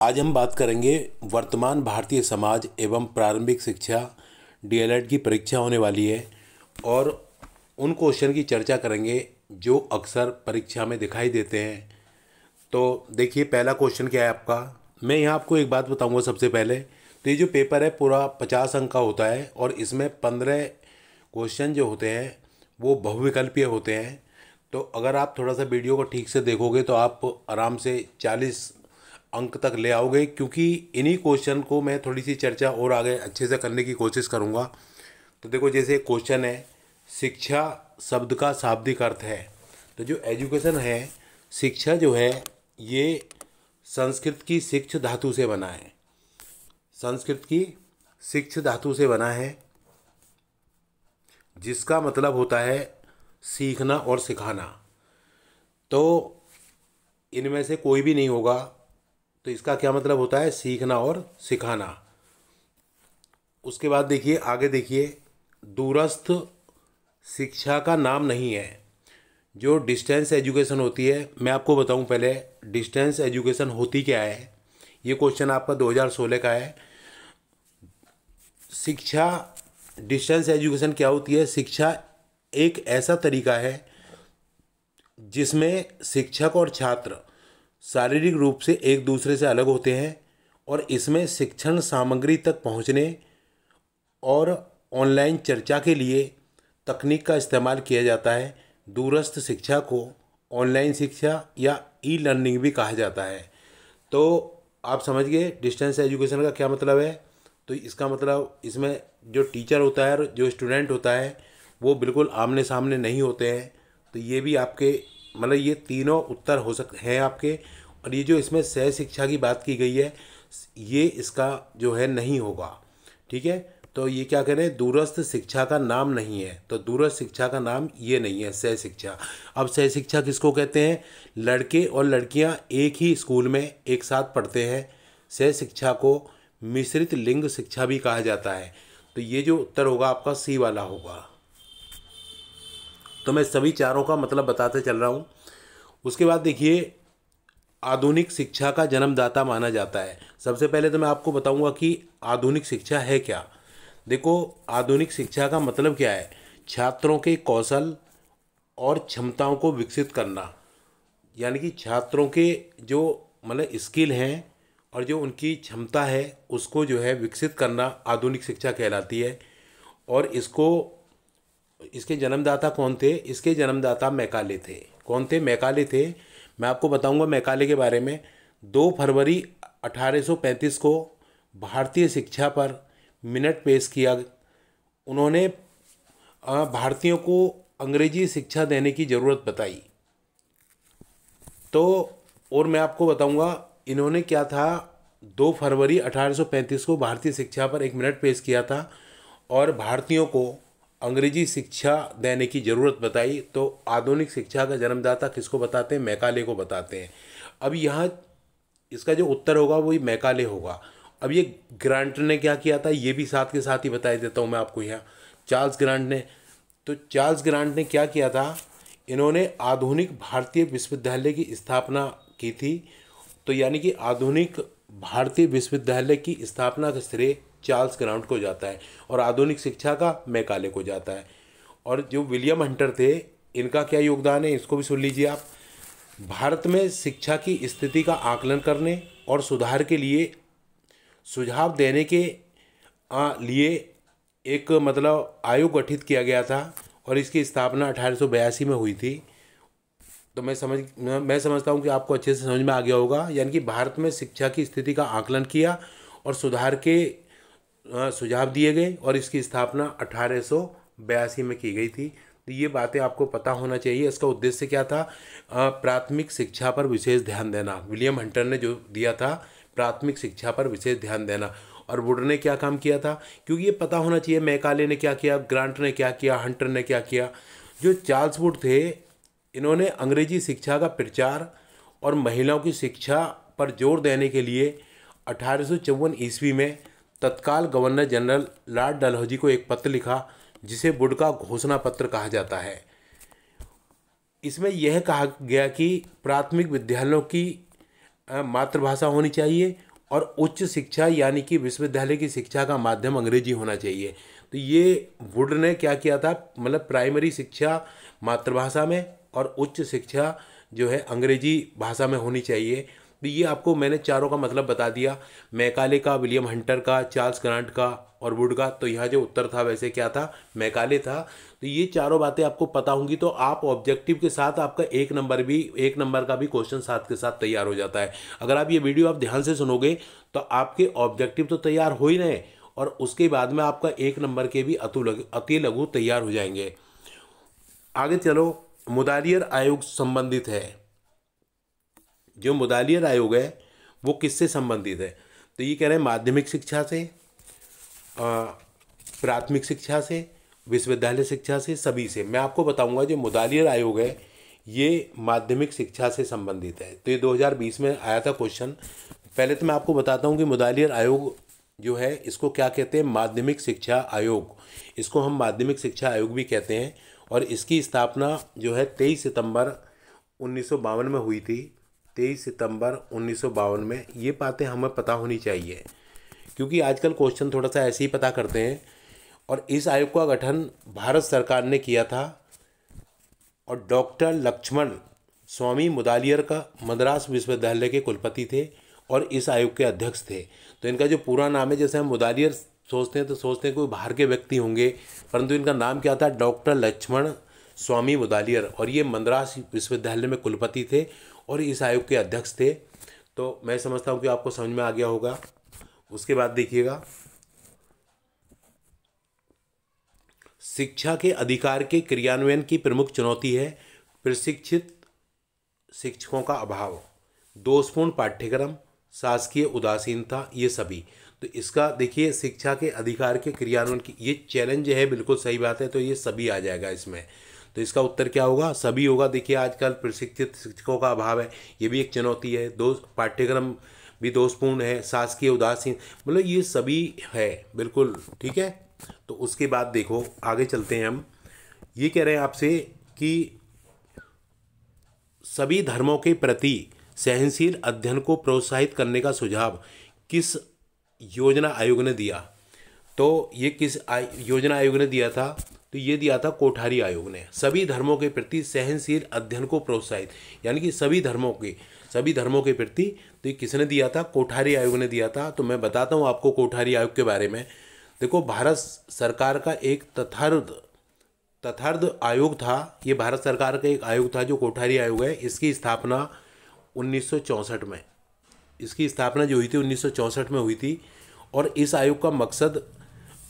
आज हम बात करेंगे वर्तमान भारतीय समाज एवं प्रारंभिक शिक्षा डीएलएड की परीक्षा होने वाली है और उन क्वेश्चन की चर्चा करेंगे जो अक्सर परीक्षा में दिखाई देते हैं। तो देखिए, पहला क्वेश्चन क्या है आपका। मैं यहाँ आपको एक बात बताऊँगा सबसे पहले। तो ये जो पेपर है पूरा 50 अंक का होता है और इसमें 15 क्वेश्चन जो होते हैं वो बहुविकल्पीय होते हैं। तो अगर आप थोड़ा सा वीडियो को ठीक से देखोगे तो आप आराम से 40 अंक तक ले आओगे, क्योंकि इन्हीं क्वेश्चन को मैं थोड़ी सी चर्चा और आगे अच्छे से करने की कोशिश करूँगा। तो देखो, जैसे क्वेश्चन है, शिक्षा शब्द का शाब्दिक अर्थ है। तो जो एजुकेशन है, शिक्षा जो है ये संस्कृत की शिक्ष धातु से बना है। संस्कृत की शिक्ष धातु से बना है, जिसका मतलब होता है सीखना और सिखाना। तो इनमें से कोई भी नहीं होगा। तो इसका क्या मतलब होता है? सीखना और सिखाना। उसके बाद देखिए, आगे देखिए, दूरस्थ शिक्षा का नाम नहीं है। जो डिस्टेंस एजुकेशन होती है, मैं आपको बताऊं पहले डिस्टेंस एजुकेशन होती क्या है। ये क्वेश्चन आपका 2016 का है। शिक्षा डिस्टेंस एजुकेशन क्या होती है? शिक्षा एक ऐसा तरीका है जिसमें शिक्षक और छात्र शारीरिक रूप से एक दूसरे से अलग होते हैं और इसमें शिक्षण सामग्री तक पहुंचने और ऑनलाइन चर्चा के लिए तकनीक का इस्तेमाल किया जाता है। दूरस्थ शिक्षा को ऑनलाइन शिक्षा या ई लर्निंग भी कहा जाता है। तो आप समझ गए डिस्टेंस एजुकेशन का क्या मतलब है। तो इसका मतलब इसमें जो टीचर होता है और जो स्टूडेंट होता है वो बिल्कुल आमने सामने नहीं होते हैं। तो ये भी आपके मतलब ये तीनों उत्तर हो सकते हैं आपके। और ये जो इसमें सह शिक्षा की बात की गई है, ये इसका जो है नहीं होगा। ठीक है, तो ये क्या करें, दूरस्थ शिक्षा का नाम नहीं है। तो दूरस्थ शिक्षा का नाम ये नहीं है, सह शिक्षा। अब सह शिक्षा किसको कहते हैं? लड़के और लड़कियां एक ही स्कूल में एक साथ पढ़ते हैं। सह शिक्षा को मिश्रित लिंग शिक्षा भी कहा जाता है। तो ये जो उत्तर होगा आपका सी वाला होगा। तो मैं सभी चारों का मतलब बताते चल रहा हूँ। उसके बाद देखिए, आधुनिक शिक्षा का जन्मदाता माना जाता है। सबसे पहले तो मैं आपको बताऊंगा कि आधुनिक शिक्षा है क्या। देखो, आधुनिक शिक्षा का मतलब क्या है? छात्रों के कौशल और क्षमताओं को विकसित करना। यानी कि छात्रों के जो मतलब स्किल हैं और जो उनकी क्षमता है उसको जो है विकसित करना आधुनिक शिक्षा कहलाती है। और इसके जन्मदाता कौन थे? इसके जन्मदाता मैकाले थे। कौन थे? मैकाले थे। मैं आपको बताऊंगा मैकाले के बारे में। 2 फरवरी 1835 को भारतीय शिक्षा पर मिनट पेश किया। उन्होंने भारतीयों को अंग्रेजी शिक्षा देने की ज़रूरत बताई। तो और मैं आपको बताऊंगा इन्होंने क्या था, 2 फरवरी 1835 को भारतीय शिक्षा पर एक मिनट पेश किया था और भारतीयों को अंग्रेजी शिक्षा देने की ज़रूरत बताई। तो आधुनिक शिक्षा का जन्मदाता किसको बताते हैं? मैकाले को बताते हैं। अब यहाँ इसका जो उत्तर होगा वही मैकाले होगा। अब ये ग्रांट ने क्या किया था ये भी साथ के साथ ही बता देता हूँ मैं आपको। यहाँ चार्ल्स ग्रांट ने, तो चार्ल्स ग्रांट ने क्या किया था, इन्होंने आधुनिक भारतीय विश्वविद्यालय की स्थापना की थी। तो यानी कि आधुनिक भारतीय विश्वविद्यालय की स्थापना का श्रेय चार्ल्स ग्रांट को जाता है और आधुनिक शिक्षा का मैकाले को जाता है। और जो विलियम हंटर थे, इनका क्या योगदान है इसको भी सुन लीजिए आप। भारत में शिक्षा की स्थिति का आकलन करने और सुधार के लिए सुझाव देने के लिए एक मतलब आयोग गठित किया गया था और इसकी स्थापना 1882 में हुई थी। तो मैं समझता हूँ कि आपको अच्छे से समझ में आ गया होगा। यानी कि भारत में शिक्षा की स्थिति का आकलन किया और सुधार के सुझाव दिए गए और इसकी स्थापना 1882 में की गई थी। तो ये बातें आपको पता होना चाहिए। इसका उद्देश्य क्या था? प्राथमिक शिक्षा पर विशेष ध्यान देना। विलियम हंटर ने जो दिया था प्राथमिक शिक्षा पर विशेष ध्यान देना। और वुड ने क्या काम किया था, क्योंकि ये पता होना चाहिए मैकाले ने क्या किया, ग्रांट ने क्या किया, हंटर ने क्या किया। जो चार्ल्स वुड थे, इन्होंने अंग्रेजी शिक्षा का प्रचार और महिलाओं की शिक्षा पर जोर देने के लिए 1854 ईस्वी में तत्काल गवर्नर जनरल लॉर्ड डलहौजी को एक पत्र लिखा, जिसे वुड का घोषणा पत्र कहा जाता है। इसमें यह कहा गया कि प्राथमिक विद्यालयों की मातृभाषा होनी चाहिए और उच्च शिक्षा यानी कि विश्वविद्यालय की शिक्षा का माध्यम अंग्रेजी होना चाहिए। तो ये वुड ने क्या किया था, मतलब प्राइमरी शिक्षा मातृभाषा में और उच्च शिक्षा जो है अंग्रेजी भाषा में होनी चाहिए। तो ये आपको मैंने चारों का मतलब बता दिया, मैकाले का, विलियम हंटर का, चार्ल्स ग्रांट का और वुड का। तो यहाँ जो उत्तर था वैसे क्या था, मैकाले था। तो ये चारों बातें आपको पता होंगी तो आप ऑब्जेक्टिव के साथ आपका एक नंबर का भी क्वेश्चन साथ के साथ तैयार हो जाता है। अगर आप ये वीडियो आप ध्यान से सुनोगे तो आपके ऑब्जेक्टिव तो तैयार हो ही रहे और उसके बाद में आपका एक नंबर के भी अति लघु तैयार हो जाएंगे। आगे चलो, मुदालियर आयोग संबंधित है। जो मुदालियर आयोग है वो किससे संबंधित है, तो ये कह रहे हैं माध्यमिक शिक्षा से, प्राथमिक शिक्षा से, विश्वविद्यालय शिक्षा से, सभी से। मैं आपको बताऊंगा जो मुदालियर आयोग है ये माध्यमिक शिक्षा से संबंधित है। तो ये 2020 में आया था क्वेश्चन। पहले तो मैं आपको बताता हूँ कि मुदालियर आयोग जो है इसको क्या कहते हैं, माध्यमिक शिक्षा आयोग। इसको हम माध्यमिक शिक्षा आयोग भी कहते हैं और इसकी स्थापना जो है 23 सितंबर 1952 में हुई थी। 23 सितंबर 1952 में। ये बातें हमें पता होनी चाहिए क्योंकि आजकल क्वेश्चन थोड़ा सा ऐसे ही पता करते हैं। और इस आयोग का गठन भारत सरकार ने किया था और डॉक्टर लक्ष्मण स्वामी मुदालियर का मद्रास विश्वविद्यालय के कुलपति थे और इस आयोग के अध्यक्ष थे। तो इनका जो पूरा नाम है, जैसे हम मुदालियर सोचते हैं तो सोचते हैं कोई बाहर के व्यक्ति होंगे, परंतु इनका नाम क्या था, डॉक्टर लक्ष्मण स्वामी मुदालियर, और ये मद्रास विश्वविद्यालय में कुलपति थे और इस आयोग के अध्यक्ष थे। तो मैं समझता हूँ कि आपको समझ में आ गया होगा। उसके बाद देखिएगा, शिक्षा के अधिकार के क्रियान्वयन की प्रमुख चुनौती है प्रशिक्षित शिक्षकों का अभाव, दोषपूर्ण पाठ्यक्रम, शासकीय उदासीनता, ये सभी। तो इसका देखिए, शिक्षा के अधिकार के क्रियान्वयन की ये चैलेंज है, बिल्कुल सही बात है। तो ये सभी आ जाएगा इसमें। तो इसका उत्तर क्या होगा, सभी होगा। देखिए आजकल प्रशिक्षित शिक्षकों का अभाव है, ये भी एक चुनौती है। पाठ्यक्रम भी दोषपूर्ण है, शासकीय उदासीन, मतलब ये सभी है, बिल्कुल ठीक है। तो उसके बाद देखो आगे चलते हैं हम। ये कह रहे हैं आपसे कि सभी धर्मों के प्रति सहनशील अध्ययन को प्रोत्साहित करने का सुझाव किस योजना आयोग ने दिया। तो ये किस योजना आयोग ने दिया था, तो ये दिया था कोठारी आयोग ने। सभी धर्मों के प्रति सहनशील अध्ययन को प्रोत्साहित, यानी कि सभी धर्मों के प्रति, तो ये किसने दिया था, कोठारी आयोग ने दिया था। तो मैं बताता हूँ आपको कोठारी आयोग के बारे में। देखो, भारत सरकार का एक तथार्ध आयोग था। ये भारत सरकार का एक आयोग था जो कोठारी आयोग है। इसकी स्थापना 1964 में, इसकी स्थापना जो हुई थी 1964 में हुई थी। और इस आयोग का मकसद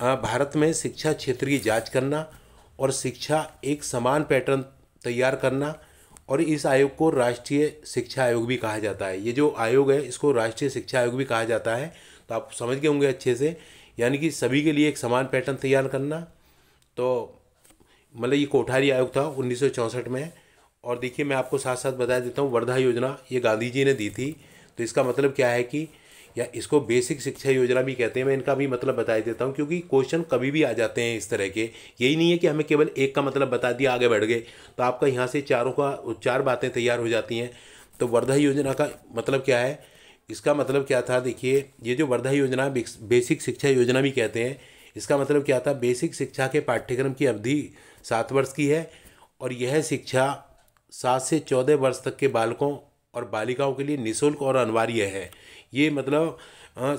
भारत में शिक्षा क्षेत्र की जांच करना और शिक्षा एक समान पैटर्न तैयार करना। और इस आयोग को राष्ट्रीय शिक्षा आयोग भी कहा जाता है। ये जो आयोग है इसको राष्ट्रीय शिक्षा आयोग भी कहा जाता है। तो आप समझ गए होंगे अच्छे से, यानी कि सभी के लिए एक समान पैटर्न तैयार करना। तो मतलब ये कोठारी आयोग था 1964 में। और देखिए मैं आपको साथ साथ बता देता हूँ, वर्धा योजना ये गांधी जी ने दी थी। तो इसका मतलब क्या है कि, या इसको बेसिक शिक्षा योजना भी कहते हैं। मैं इनका भी मतलब बता देता हूँ क्योंकि क्वेश्चन कभी भी आ जाते हैं इस तरह के। यही नहीं है कि हमें केवल एक का मतलब बता दिया आगे बढ़ गए, तो आपका यहाँ से चार बातें तैयार हो जाती हैं। तो वर्धा योजना का मतलब क्या है, इसका मतलब क्या था, देखिए ये जो वर्धा योजना बेसिक शिक्षा योजना भी कहते हैं। इसका मतलब क्या था, बेसिक शिक्षा के पाठ्यक्रम की अवधि 7 वर्ष की है और यह शिक्षा 7 से 14 वर्ष तक के बालकों और बालिकाओं के लिए निःशुल्क और अनिवार्य है। ये मतलब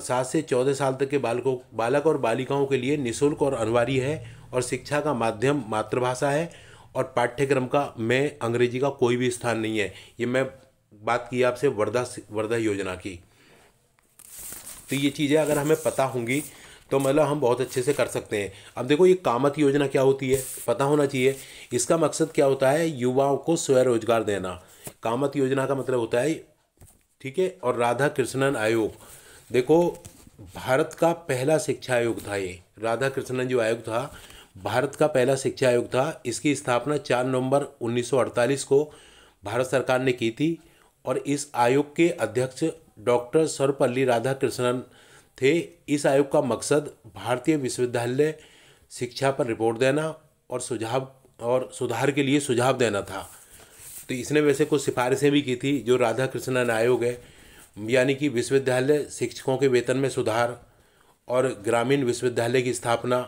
7 से 14 साल तक के बालक और बालिकाओं के लिए निःशुल्क और अनिवार्य है। और शिक्षा का माध्यम मातृभाषा है और पाठ्यक्रम का में अंग्रेजी का कोई भी स्थान नहीं है। ये मैं बात की आपसे वर्धा योजना की। तो ये चीज़ें अगर हमें पता होंगी तो मतलब हम बहुत अच्छे से कर सकते हैं। अब देखो ये कामत योजना क्या होती है, पता होना चाहिए। इसका मकसद क्या होता है, युवाओं को स्वरोजगार देना। कामत योजना का मतलब होता है, ठीक है। और राधा कृष्णन आयोग, देखो भारत का पहला शिक्षा आयोग था ये। राधा कृष्णन जो आयोग था भारत का पहला शिक्षा आयोग था। इसकी स्थापना 4 नवंबर 1948 को भारत सरकार ने की थी। और इस आयोग के अध्यक्ष डॉक्टर सर्वपल्ली राधाकृष्णन थे। इस आयोग का मकसद भारतीय विश्वविद्यालय शिक्षा पर रिपोर्ट देना और सुधार के लिए सुझाव देना था। तो इसने वैसे कुछ सिफारिशें भी की थी। जो राधाकृष्णन आयोग है यानी कि विश्वविद्यालय शिक्षकों के वेतन में सुधार और ग्रामीण विश्वविद्यालय की स्थापना,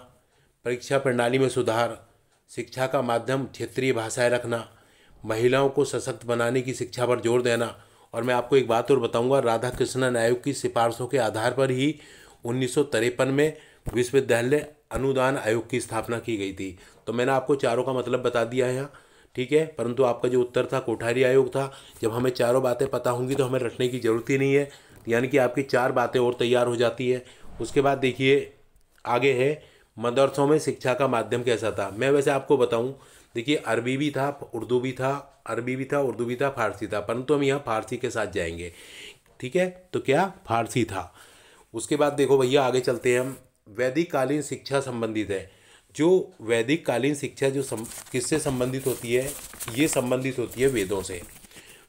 परीक्षा प्रणाली में सुधार, शिक्षा का माध्यम क्षेत्रीय भाषाएं रखना, महिलाओं को सशक्त बनाने की शिक्षा पर जोर देना। और मैं आपको एक बात और बताऊंगा, राधा कृष्णन आयोग की सिफारिशों के आधार पर ही 1953 में विश्वविद्यालय अनुदान आयोग की स्थापना की गई थी। तो मैंने आपको चारों का मतलब बता दिया है यहाँ, ठीक है। परंतु आपका जो उत्तर था कोठारी आयोग था। जब हमें चारों बातें पता होंगी तो हमें रटने की ज़रूरत ही नहीं है, यानी कि आपकी चार बातें और तैयार हो जाती है। उसके बाद देखिए आगे है, मदरसों में शिक्षा का माध्यम कैसा था। मैं वैसे आपको बताऊं, देखिए अरबी भी था, उर्दू भी था, अरबी भी था, उर्दू भी था, फारसी था, परंतु हम यहाँ फारसी के साथ जाएंगे, ठीक है। तो क्या फारसी था। उसके बाद देखो भैया आगे चलते हैं हम, वैदिक कालीन शिक्षा संबंधित है। जो वैदिक कालीन शिक्षा जो किससे संबंधित होती है, ये संबंधित होती है वेदों से।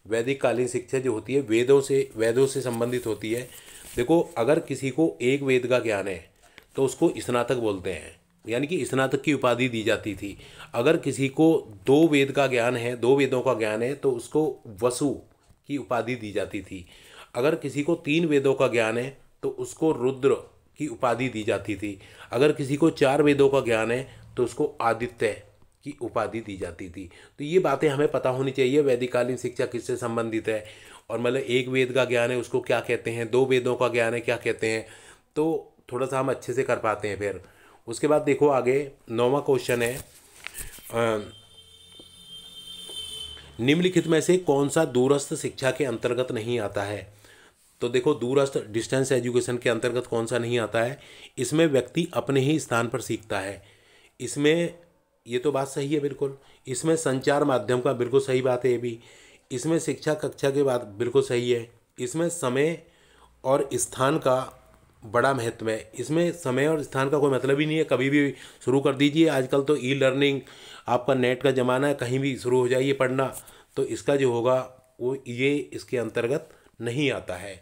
वैदिक कालीन शिक्षा जो होती है वेदों से संबंधित होती है। देखो अगर किसी को एक वेद का ज्ञान है तो उसको स्नातक बोलते हैं, यानी कि स्नातक की उपाधि दी जाती थी। अगर किसी को दो वेद का ज्ञान है, दो वेदों का ज्ञान है, तो उसको वसु की उपाधि दी जाती थी। अगर किसी को तीन वेदों का ज्ञान है तो उसको रुद्र की उपाधि दी जाती थी। अगर किसी को चार वेदों का ज्ञान है तो उसको आदित्य की उपाधि दी जाती थी। तो ये बातें हमें पता होनी चाहिए, वैदिककालीन शिक्षा किससे संबंधित है, और मतलब एक वेद का ज्ञान है उसको क्या कहते हैं, दो वेदों का ज्ञान है क्या कहते हैं, तो थोड़ा सा हम अच्छे से कर पाते हैं फिर। उसके बाद देखो आगे 9वां क्वेश्चन है, निम्नलिखित में से कौन सा दूरस्थ शिक्षा के अंतर्गत नहीं आता है। तो देखो दूरस्थ डिस्टेंस एजुकेशन के अंतर्गत कौन सा नहीं आता है। इसमें व्यक्ति अपने ही स्थान पर सीखता है। इसमें ये तो बात सही है बिल्कुल। इसमें संचार माध्यम का बिल्कुल सही बात है ये भी। इसमें शिक्षा कक्षा के बाद बिल्कुल सही है। इसमें समय और स्थान का बड़ा महत्व है। इसमें समय और स्थान का कोई मतलब ही नहीं है, कभी भी शुरू कर दीजिए। आजकल तो ई लर्निंग, आपका नेट का ज़माना है, कहीं भी शुरू हो जाइए पढ़ना। तो इसका जो होगा वो ये इसके अंतर्गत नहीं आता है।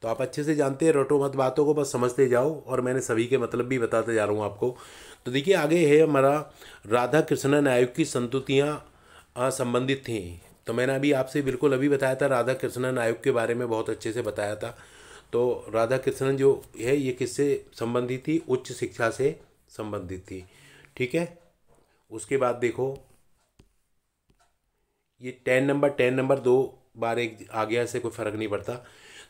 तो आप अच्छे से जानते हैं, रटो मत बातों को, बस समझते जाओ, और मैंने सभी के मतलब भी बताते जा रहा हूँ आपको। तो देखिए आगे है हमारा, राधा कृष्णन आयोग की संस्तुतियाँ संबंधित थीं। तो मैंने अभी आपसे बिल्कुल अभी बताया था, राधा कृष्णन आयोग के बारे में बहुत अच्छे से बताया था। तो राधा कृष्णन जो है ये किससे संबंधित थी, उच्च शिक्षा से संबंधित थी, ठीक है। उसके बाद देखो ये 10 नंबर 2 बार एक आ गया, इससे कोई फ़र्क नहीं पड़ता।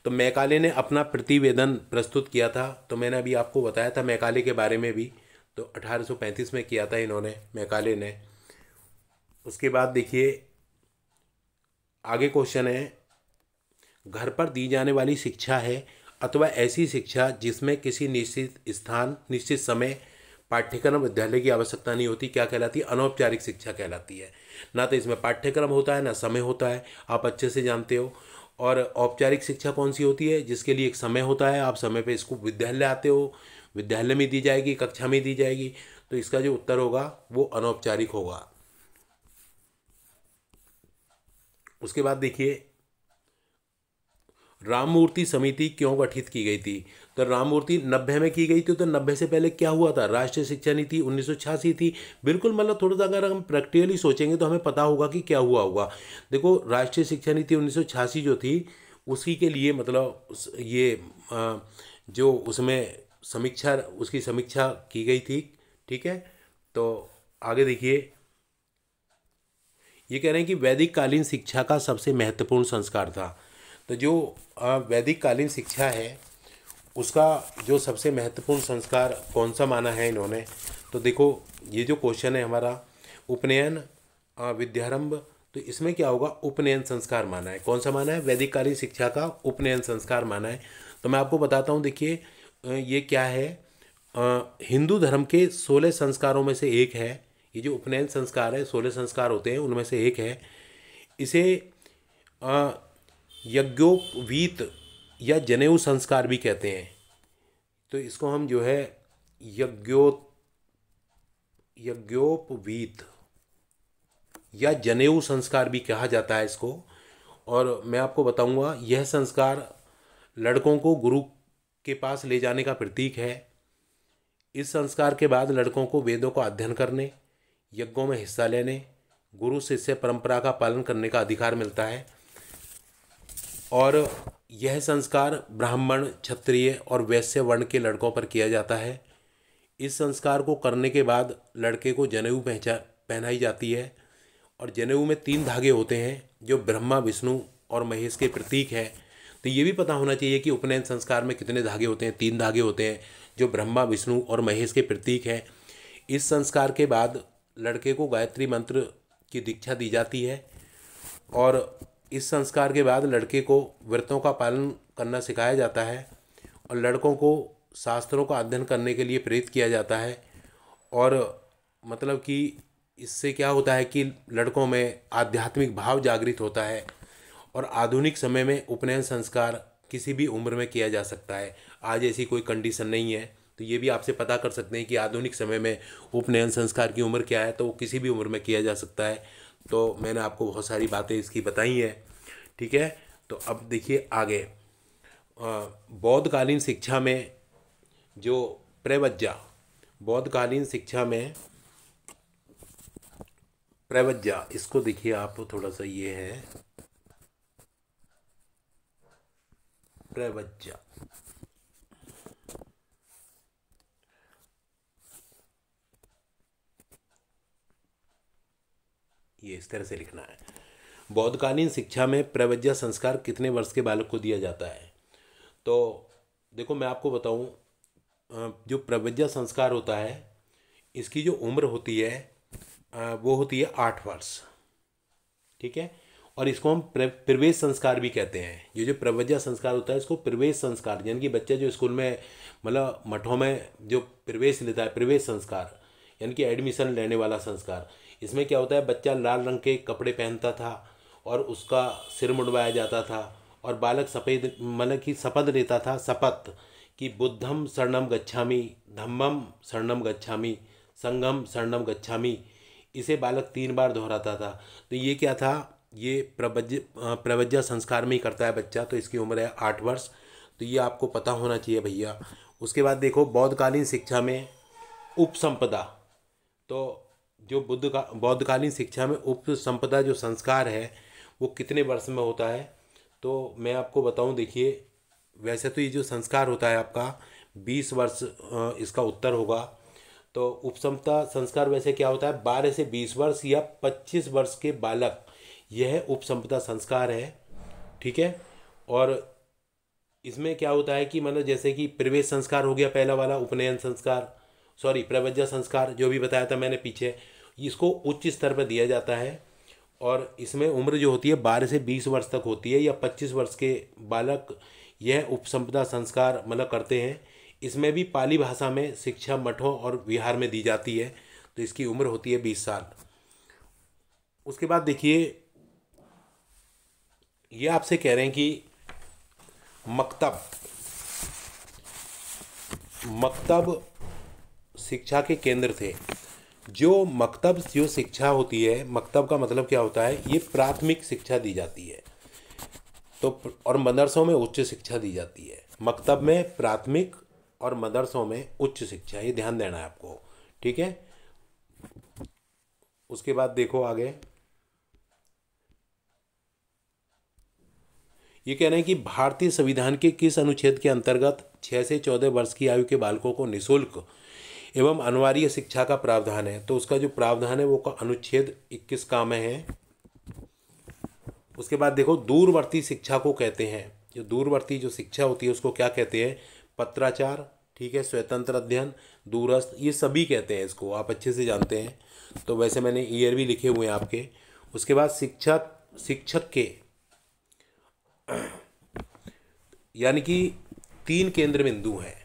तो मैकाले ने अपना प्रतिवेदन प्रस्तुत किया था। तो मैंने अभी आपको बताया था मैकाले के बारे में भी, तो 1835 में किया था इन्होंने, मैकाले ने। उसके बाद देखिए आगे क्वेश्चन है, घर पर दी जाने वाली शिक्षा है अथवा ऐसी शिक्षा जिसमें किसी निश्चित स्थान, निश्चित समय, पाठ्यक्रम, विद्यालय की आवश्यकता नहीं होती, क्या कहलाती है, अनौपचारिक शिक्षा कहलाती है। ना तो इसमें पाठ्यक्रम होता है ना समय होता है, आप अच्छे से जानते हो। और औपचारिक शिक्षा कौन सी होती है, जिसके लिए एक समय होता है, आप समय पे इसको विद्यालय आते हो, विद्यालय में दी जाएगी, कक्षा में दी जाएगी। तो इसका जो उत्तर होगा वो अनौपचारिक होगा। उसके बाद देखिए राममूर्ति समिति क्यों गठित की गई थी। तो राममूर्ति 90 में की गई थी। तो 90 से पहले क्या हुआ था, राष्ट्रीय शिक्षा नीति 1986 थी। बिल्कुल मतलब थोड़ा सा अगर हम प्रैक्टिकली सोचेंगे तो हमें पता होगा कि क्या हुआ होगा। देखो राष्ट्रीय शिक्षा नीति 1986 जो थी उसी के लिए मतलब ये जो उसमें समीक्षा, उसकी समीक्षा की गई थी, ठीक है। तो आगे देखिए ये कह रहे हैं कि वैदिक कालीन शिक्षा का सबसे महत्वपूर्ण संस्कार था। तो जो वैदिक कालीन शिक्षा है उसका जो सबसे महत्वपूर्ण संस्कार कौन सा माना है इन्होंने। तो देखो ये जो क्वेश्चन है हमारा, उपनयन, विद्यारंभ, तो इसमें क्या होगा, उपनयन संस्कार माना है। कौन सा माना है, वैदिक कालीन शिक्षा का उपनयन संस्कार माना है। तो मैं आपको बताता हूँ, देखिए ये क्या है, हिंदू धर्म के 16 संस्कारों में से एक है। ये जो उपनयन संस्कार है, 16 संस्कार होते हैं उनमें से एक है। इसे यज्ञोपवीत या जनेऊ संस्कार भी कहते हैं। तो इसको हम जो है यज्ञोपवीत या जनेऊ संस्कार भी कहा जाता है इसको। और मैं आपको बताऊंगा, यह संस्कार लड़कों को गुरु के पास ले जाने का प्रतीक है। इस संस्कार के बाद लड़कों को वेदों का अध्ययन करने, यज्ञों में हिस्सा लेने, गुरु शिष्य परंपरा का पालन करने का अधिकार मिलता है। और यह संस्कार ब्राह्मण, क्षत्रिय और वैश्य वर्ण के लड़कों पर किया जाता है। इस संस्कार को करने के बाद लड़के को जनेऊ पहनाई जाती है और जनेऊ में 3 धागे होते हैं जो ब्रह्मा, विष्णु और महेश के प्रतीक हैं। तो ये भी पता होना चाहिए कि उपनयन संस्कार में कितने धागे होते हैं। 3 धागे होते हैं जो ब्रह्मा, विष्णु और महेश के प्रतीक हैं। इस संस्कार के बाद लड़के को गायत्री मंत्र की दीक्षा दी जाती है और इस संस्कार के बाद लड़के को व्रतों का पालन करना सिखाया जाता है और लड़कों को शास्त्रों का अध्ययन करने के लिए प्रेरित किया जाता है। और मतलब कि इससे क्या होता है कि लड़कों में आध्यात्मिक भाव जागृत होता है और आधुनिक समय में उपनयन संस्कार किसी भी उम्र में किया जा सकता है। आज ऐसी कोई कंडीशन नहीं है, तो ये भी आपसे पता कर सकते हैं कि आधुनिक समय में उपनयन संस्कार की उम्र क्या है, तो वो किसी भी उम्र में किया जा सकता है। तो मैंने आपको बहुत सारी बातें इसकी बताई हैं, ठीक है। तो अब देखिए आगे, बौद्धकालीन शिक्षा में जो प्रवज्जा, बौद्धकालीन शिक्षा में प्रवज्जा, इसको देखिए आप थोड़ा सा, ये है प्रवज्जा। ये इस तरह से लिखना है। बौद्धकालीन शिक्षा में प्रवज्जा संस्कार कितने वर्ष के बालक को दिया जाता है? तो देखो मैं आपको बताऊं, जो प्रवज्जा संस्कार होता है इसकी जो उम्र होती है वो होती है 8 वर्ष, ठीक है। और इसको हम प्रवेश संस्कार भी कहते हैं। ये जो प्रवज्जा संस्कार होता है इसको प्रवेश संस्कार, यानी कि बच्चा जो स्कूल में मतलब मठों में जो प्रवेश लेता है, प्रवेश संस्कार यानी कि एडमिशन लेने वाला संस्कार। इसमें क्या होता है, बच्चा लाल रंग के कपड़े पहनता था और उसका सिर मुंडवाया जाता था और बालक सफ़ेद मतलब कि शपथ लेता था, शपथ कि बुद्धम शरणम गच्छामि, धम्मम शरणम गच्छामि, संघम शरणम गच्छामि। इसे बालक 3 बार दोहराता था। तो ये क्या था, ये प्रवज्जा संस्कार में ही करता है बच्चा। तो इसकी उम्र है 8 वर्ष। तो ये आपको पता होना चाहिए भैया। उसके बाद देखो बौद्धकालीन शिक्षा में उपसंपदा, तो जो बौद्धकालीन शिक्षा में उपसंपदा जो संस्कार है वो कितने वर्ष में होता है? तो मैं आपको बताऊं, देखिए वैसे तो ये जो संस्कार होता है आपका 20 वर्ष इसका उत्तर होगा। तो उपसंपदा संस्कार वैसे क्या होता है, 12 से 20 वर्ष या 25 वर्ष के बालक, यह उपसंपदा संस्कार है, ठीक है। और इसमें क्या होता है कि मतलब जैसे कि प्रवेश संस्कार हो गया पहला वाला, उपनयन संस्कार, सॉरी प्रवज्जा संस्कार जो भी बताया था मैंने पीछे, इसको उच्च स्तर पर दिया जाता है और इसमें उम्र जो होती है 12 से 20 वर्ष तक होती है या 25 वर्ष के बालक यह उपसंपदा संस्कार मतलब करते हैं। इसमें भी पाली भाषा में शिक्षा मठों और विहार में दी जाती है। तो इसकी उम्र होती है 20 साल। उसके बाद देखिए ये आपसे कह रहे हैं कि मकतब शिक्षा के केंद्र थे। जो मकतब जो शिक्षा होती है, मकतब का मतलब क्या होता है, ये प्राथमिक शिक्षा दी जाती है तो, और मदरसों में उच्च शिक्षा दी जाती है। मकतब में प्राथमिक और मदरसों में उच्च शिक्षा, ये ध्यान देना है आपको, ठीक है। उसके बाद देखो आगे, ये कह रहे हैं कि भारतीय संविधान के किस अनुच्छेद के अंतर्गत 6 से 14 वर्ष की आयु के बालकों को निःशुल्क एवं अनिवार्य शिक्षा का प्रावधान है? तो उसका जो प्रावधान है वो का अनुच्छेद 21 का में है। उसके बाद देखो दूरवर्ती शिक्षा को कहते हैं, जो दूरवर्ती जो शिक्षा होती है उसको क्या कहते हैं? पत्राचार, ठीक है, स्वतंत्र अध्ययन, दूरस्थ, ये सभी कहते हैं इसको, आप अच्छे से जानते हैं। तो वैसे मैंने ईयर भी लिखे हुए हैं आपके। उसके बाद शिक्षक के यानी कि 3 केंद्र बिंदु हैं।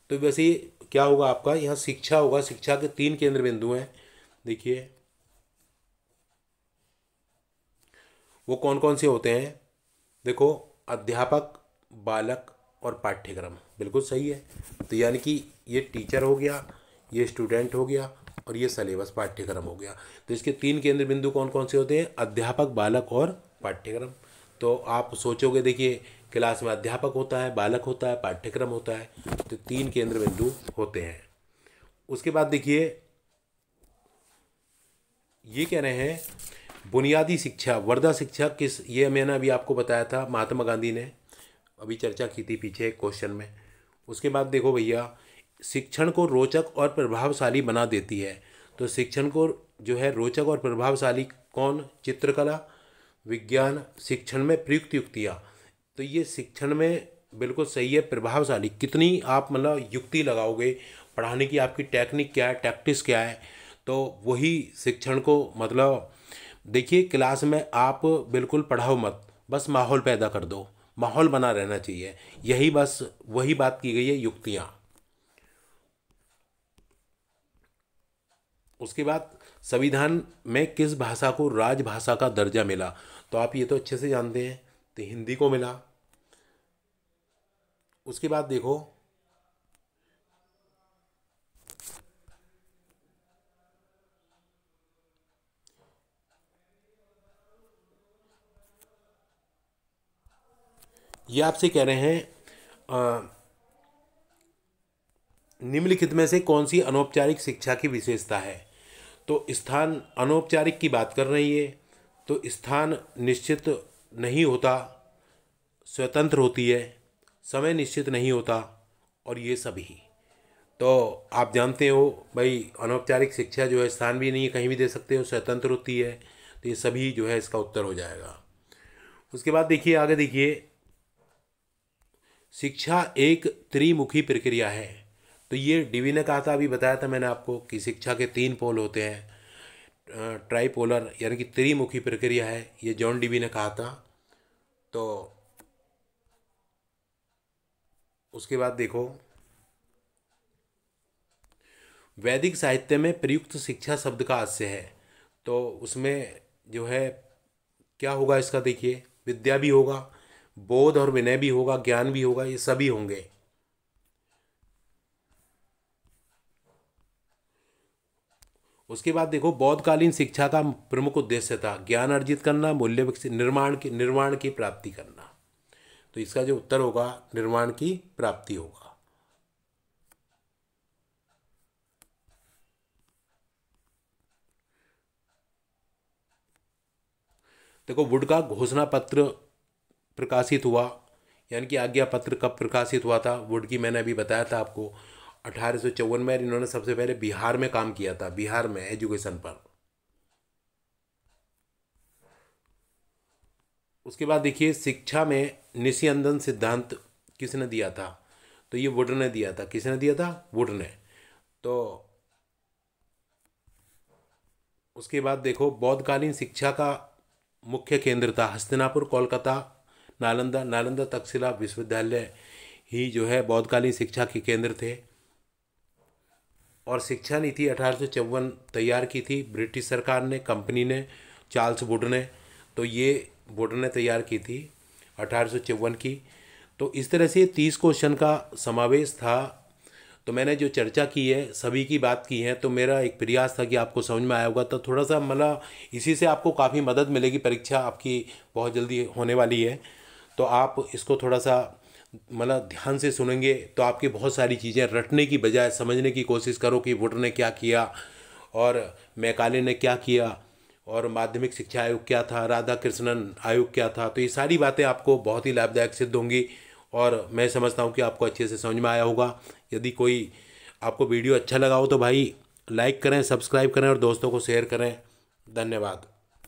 तो वैसे ये क्या होगा आपका, यहाँ शिक्षा होगा, शिक्षा के 3 केंद्र बिंदु हैं। देखिए वो कौन कौन से होते हैं? देखो अध्यापक, बालक और पाठ्यक्रम, बिल्कुल सही है। तो यानी कि ये टीचर हो गया, ये स्टूडेंट हो गया और ये सिलेबस पाठ्यक्रम हो गया। तो इसके 3 केंद्र बिंदु कौन कौन से होते हैं? अध्यापक, बालक और पाठ्यक्रम। तो आप सोचोगे, देखिए क्लास में अध्यापक होता है, बालक होता है, पाठ्यक्रम होता है, तो 3 केंद्र बिंदु होते हैं। उसके बाद देखिए ये कह रहे हैं बुनियादी शिक्षा, वर्धा शिक्षा किस, ये मैंने अभी आपको बताया था, महात्मा गांधी ने अभी चर्चा की थी पीछे एक क्वेश्चन में। उसके बाद देखो भैया, शिक्षण को रोचक और प्रभावशाली बना देती है। तो शिक्षण को जो है रोचक और प्रभावशाली कौन? चित्रकला, विज्ञान, शिक्षण में प्रयुक्त युक्तियाँ। तो ये शिक्षण में बिल्कुल सही है। प्रभावशाली कितनी आप मतलब युक्ति लगाओगे, पढ़ाने की आपकी टेक्निक क्या है, टैक्टिस क्या है, तो वही शिक्षण को मतलब देखिए, क्लास में आप बिल्कुल पढ़ाओ मत, बस माहौल पैदा कर दो, माहौल बना रहना चाहिए, यही बस वही बात की गई है, युक्तियाँ। उसके बाद संविधान में किस भाषा को राजभाषा का दर्जा मिला? तो आप ये तो अच्छे से जानते हैं, तो हिंदी को मिला। उसके बाद देखो, ये आपसे कह रहे हैं निम्नलिखित में से कौन सी अनौपचारिक शिक्षा की विशेषता है? तो स्थान अनौपचारिक की बात कर रही है। तो स्थान निश्चित नहीं होता, स्वतंत्र होती है, समय निश्चित नहीं होता, और ये सभी। तो आप जानते हो भाई, अनौपचारिक शिक्षा जो है स्थान भी नहीं है, कहीं भी दे सकते हो, स्वतंत्र होती है, तो ये सभी जो है इसका उत्तर हो जाएगा। उसके बाद देखिए, आगे देखिए, शिक्षा एक त्रिमुखी प्रक्रिया है। तो ये डीवी ने कहा था, अभी बताया था मैंने आपको कि शिक्षा के 3 पोल होते हैं, ट्राइपोलर यानी कि त्रिमुखी प्रक्रिया है, ये जॉन डीवी ने कहा था। तो उसके बाद देखो, वैदिक साहित्य में प्रयुक्त शिक्षा शब्द का आशय है। तो उसमें जो है क्या होगा इसका? देखिए, विद्या भी होगा, बोध और विनय भी होगा, ज्ञान भी होगा, ये सभी होंगे। उसके बाद देखो, बौद्धकालीन शिक्षा का प्रमुख उद्देश्य था ज्ञान अर्जित करना, मूल्य विकसित, निर्माण की प्राप्ति करना। तो इसका जो उत्तर होगा, निर्माण की प्राप्ति होगा। देखो, वुड का घोषणा पत्र प्रकाशित हुआ, यानी कि आज्ञा पत्र कब प्रकाशित हुआ था? वुड की मैंने अभी बताया था आपको, 1854 में। इन्होंने सबसे पहले बिहार में काम किया था, बिहार में एजुकेशन पर। उसके बाद देखिए, शिक्षा में निस्यंदन सिद्धांत किसने दिया था? तो ये वुड ने दिया था। किसने दिया था? वुड ने। तो उसके बाद देखो, बौद्धकालीन शिक्षा का मुख्य केंद्र था हस्तिनापुर, कोलकाता, नालंदा। नालंदा तक्षशिला विश्वविद्यालय ही जो है बौद्धकालीन शिक्षा के केंद्र थे। और शिक्षा नीति 1854 तैयार की थी ब्रिटिश सरकार ने, कंपनी ने, चार्ल्स वुड ने। तो ये वुड ने तैयार की थी 1854 की। तो इस तरह से 30 क्वेश्चन का समावेश था। तो मैंने जो चर्चा की है, सभी की बात की है, तो मेरा एक प्रयास था कि आपको समझ में आया होगा। तो थोड़ा सा मतलब इसी से आपको काफ़ी मदद मिलेगी, परीक्षा आपकी बहुत जल्दी होने वाली है। तो आप इसको थोड़ा सा मतलब ध्यान से सुनेंगे तो आपकी बहुत सारी चीज़ें रटने की बजाय समझने की कोशिश करो कि वुड ने क्या किया और मैकाले ने क्या किया और माध्यमिक शिक्षा आयोग क्या था, राधा कृष्णन आयोग क्या था। तो ये सारी बातें आपको बहुत ही लाभदायक सिद्ध होंगी और मैं समझता हूँ कि आपको अच्छे से समझ में आया होगा। यदि कोई आपको वीडियो अच्छा लगा हो तो भाई लाइक करें, सब्सक्राइब करें और दोस्तों को शेयर करें। धन्यवाद।